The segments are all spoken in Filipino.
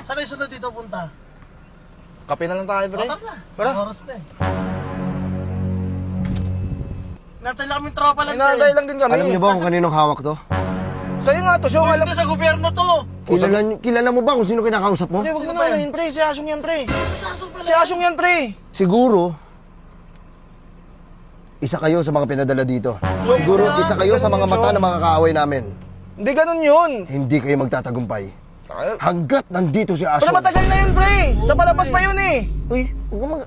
Saan yung sunod dito punta? Kape na lang tayo, pre. Tara na. Tara. Oras na eh. Natay lang kaming tropa lang Inantay lang din kami. Alam niyo ba kung kaninong hawak to? Sa'yo nga to, Syong. Alam. Ito sa gobyerno to. Kilala mo ba kung sino kinakausap mo? Hindi, wag mo Sino na ba yan? anahin, pre. Si Asyong yan, pre. Sasong pala. Si Asyong yan, pre. Siguro, isa kayo sa mga pinadala dito. Siguro, isa kayo sa mga mata ng mga kaaway namin. Hindi ganun yun. Hindi kayo magtatagumpay. Ay, Hanggat nandito si Pero Asyong. matagal na yun, pre. Sa palabas pa yun eh. Uy, huwag ka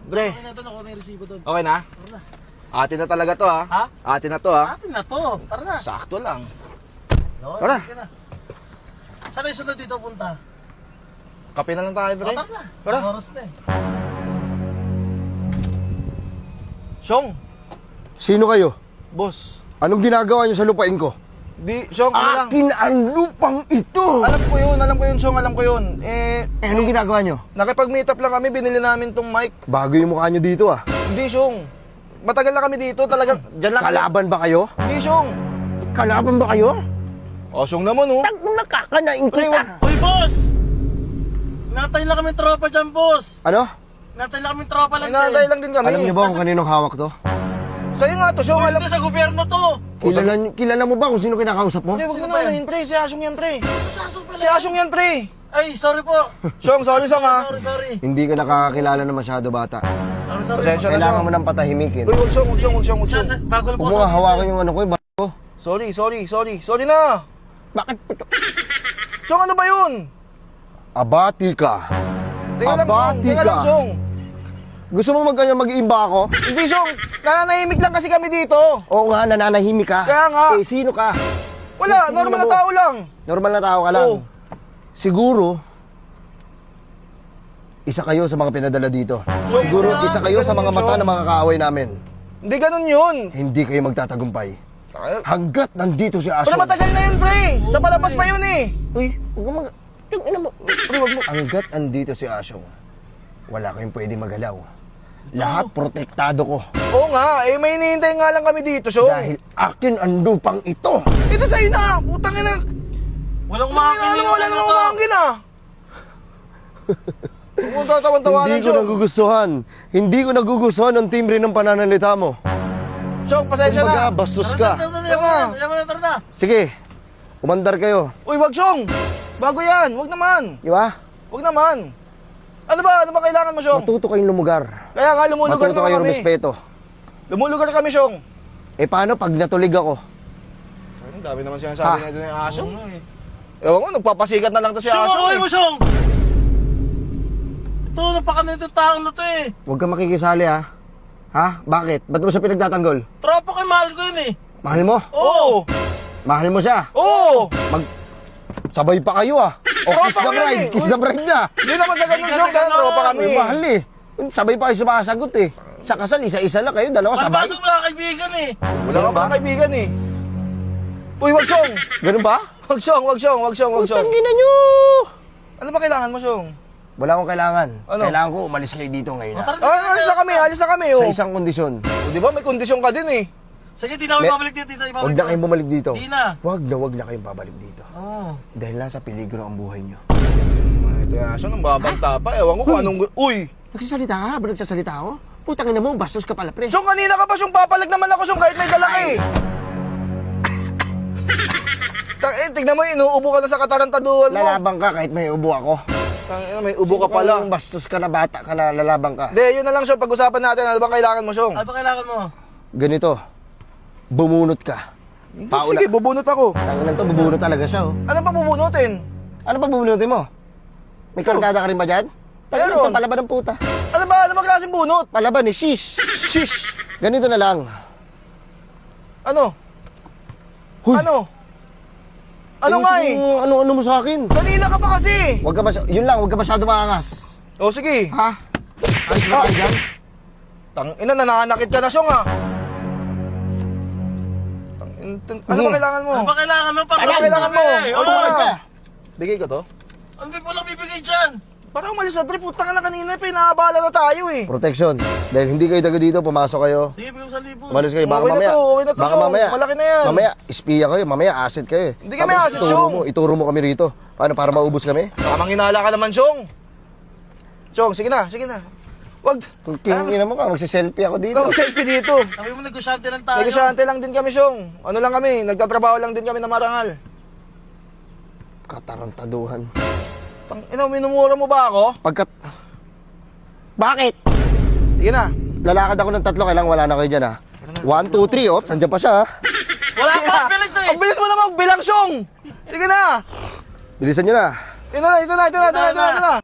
Pre, Ito na ko na yung resibo doon. okay na? Tara na. Atin na talaga to, ha? Ha? Atin na to, ha? Atin na to. Tara na. Sakto lang. No, Tara. alis ka na. Saan yung sunod dito punta? Kape na lang tayo, pre. Tara na. Tara. Oras na eh. Syong, Sino kayo? boss. Anong ginagawa niyo sa lupain ko? Di, Syong, ano lang? Akin ang lupang ito! Alam ko yun, Syong, alam ko yun. Anong ginagawa niyo? Nakipag-meet up lang kami, binili namin tong mic. Bago yung mukha niyo dito ah. Hindi, Syong. Matagal na kami dito, talagang, dyan lang. Kalaban ba kayo? Hindi, Syong. Kalaban ba kayo? O, Syong naman, oh. Nakakanain Pre, kita! Uy, boss! Natay lang kaming tropa dyan, boss. Ano? Natay lang kaming tropa lang Inantay lang din kami. Alam niyo ba kung kaninong hawak to? Sa'yo nga to, Syong, alam. Ito sa gobyerno to. Kilala mo ba kung sino kinakausap mo? Hindi, wag mo Sino na ba yan? anahin, pre. Si Asyong yan, pre. Sasong pala. Si Asyong yan, pre. Ay, sorry po. Syong, sorry, Syong, ha. Sorry. Hindi ka nakakakilala na masyado bata. Sorry. Pasensya na, Kailangan Syong. mo nang patahimikin. Uy, wag, Syong, wag, Syong, wag, Syong, wag, Syong. Bago lang po. Huwag mo nga hawakan yung ano ko, yung ko. Sorry na. Bakit? Syong, ano ba yun? Abati ka. Teka lang, Syong. Abati Teka lang, ka. Syong. Gusto mo mag-iimba ako? Hindi, Syong. Nananahimik lang kasi kami dito. Oo nga, nananahimik ka. Kaya nga. Eh, sino ka? Wala, normal na tao lang. Normal na tao ka lang. Oo. Siguro, isa kayo sa mga pinadala dito. Siguro, isa kayo sa mga mata ng mga kaaway namin. Hindi ganun yun. Hindi kayo magtatagumpay. Hanggat nandito si Pero Asyong. matagal na yun, pre. Sa palabas pa yun eh. Uy, huwag ka wag mo. Hanggat andito si Asyong, wala kayong pwede magalaw. Lahat protektado ko. Oo nga, eh may hinihintay nga lang kami dito, Syong. Dahil akin ang lupang ito. Ito sa'yo na, putang ina. Walang umakin Alam mo, wala namang umangkin ah. Huwag mong tatawan-tawanan, Hindi ko Syong. nagugustuhan. Hindi ko nagugustuhan ang timbre ng pananalita mo. Syong, pasensya Kumbaga, na. bastos ka. Tara na. Sige, umandar kayo. Uy, wag, Syong. Bago yan, wag naman. Di ba? Wag naman. Ano ba kailangan mo, Syong? Matuto kayong lumugar. Kaya nga, lumulugar Matuto na kayong kami. respeto. Lumulugar kami, Syong. Eh paano pag natulig ako? Ang dami naman Ha? sinasabi na ito ng aso. Ewan ko, nagpapasikat na lang to si Syong, aso. okay Eh. mo, Syong. Ito, napakano itong taong na to eh. Huwag ka makikisali ha. Ha? Bakit? Ba't mo siya pinagtatanggol? Tropa ko, mahal ko yun eh. Mahal mo? Oo! Mahal mo siya? Oo! Sabay pa kayo ah. O Tropa kiss the ko yun bride, eh. kiss the bride na. Hindi naman sa ganun, Syong, dahil tropa kami. Uy, mahal eh. Sabay pa kayo sumasagot eh. Sa kasal, isa-isa lang kayo, dalawa sabay. Palpasok mo lang kaibigan eh. Wala ka ba kaibigan eh. Uy, wag, Syong! Ganun ba? Wag, Syong. Tangina nyo! Ano ba kailangan mo, Syong? Wala akong kailangan. Ano? Kailangan ko umalis kayo dito ngayon. Tara, Alis na kami, oh. Sa isang kondisyon. O, di ba, may kondisyon ka din eh. Sige, di na ako Me- ibabalik dito. Huwag na kayong bumalik dito. Di na. Huwag na kayong babalik dito. Oo. Dahil nasa peligro ang buhay nyo. Ito yung aso, nang babanta pa. Ewan ko kung anong... Uy! Nagsasalita ka? Ba nagsasalita ako? Putang ina mo, bastos ka pala, pre. Syong, kanina ka pa, Syong, papalag naman ako, Syong, kahit may dala ka eh. Tignan mo, inuubo ka na sa katarantaduhan mo. Lalabang ka kahit may ubo ako. Tangina, may ubo ka pala. Kung bastos ka na bata ka na, lalabang ka. Hindi, yun na lang, Syong, pag-usapan natin. Ano bang kailangan mo, Syong? Ano ba kailangan mo? Ganito, bumunot ka. Paula. Sige, bubunot ako. Tanginan to, bubunot talaga siya, oh. Ano pa bubunutin? Ano pa bubunutin mo? May kargada ka rin ba dyan? Tanginan Meron. to, palaban ng puta. Ano ba klaseng bunot? Palaban eh, shish. Shish! Ganito na lang. Ano? Huy. Ano nga eh? Ano mo sa akin? Kanina ka pa kasi. Huwag ka yun lang, huwag ka masyado maangas. O, sige. Ha? Ayos ba kayo dyan? Tangina, nananakit ka na, Syong, ah. Ano ba kailangan mo? Ano ba kailangan mo? Ano ba kailangan mo? Oo. Ano ba? Bigay ko to? Ano ba walang bibigay dyan? Para umalis na, pre. Puta ka na kanina, pinahabala na tayo eh. Protection. Dahil hindi kayo taga dito, pumasok kayo. Sige, bigyan sa libo. Umalis kayo, baka Okay na mamaya. to, okay na to, Baka Chong. mamaya. Malaki na yan. Mamaya, espiya kayo, mamaya asset kayo. Hindi kami Tapos asset, Chong. Ituro mo kami rito. Paano, para maubos kami? Tamang hinala ka naman, Chong. Chong, sige na, sige na. Wag. Kung kingin mo ka, magsiselfie ako dito. Ikaw selfie dito. Sabi mo, negosyante lang tayo. Negosyante lang din kami, Chong. Ano lang kami, nagtatrabaho lang din kami na marangal. Katarantaduhan. Tang ina, minumura mo ba ako? Pagkat... Bakit? Sige na. Lalakad ako ng 3, kailangan wala na kayo dyan ha. 1, 2, 3, ops, andyan pa siya ha. Wala Sige pa, na. bilis eh. Ang bilis mo naman bilang, Chong. Sige na. Bilisan nyo na. Ito na.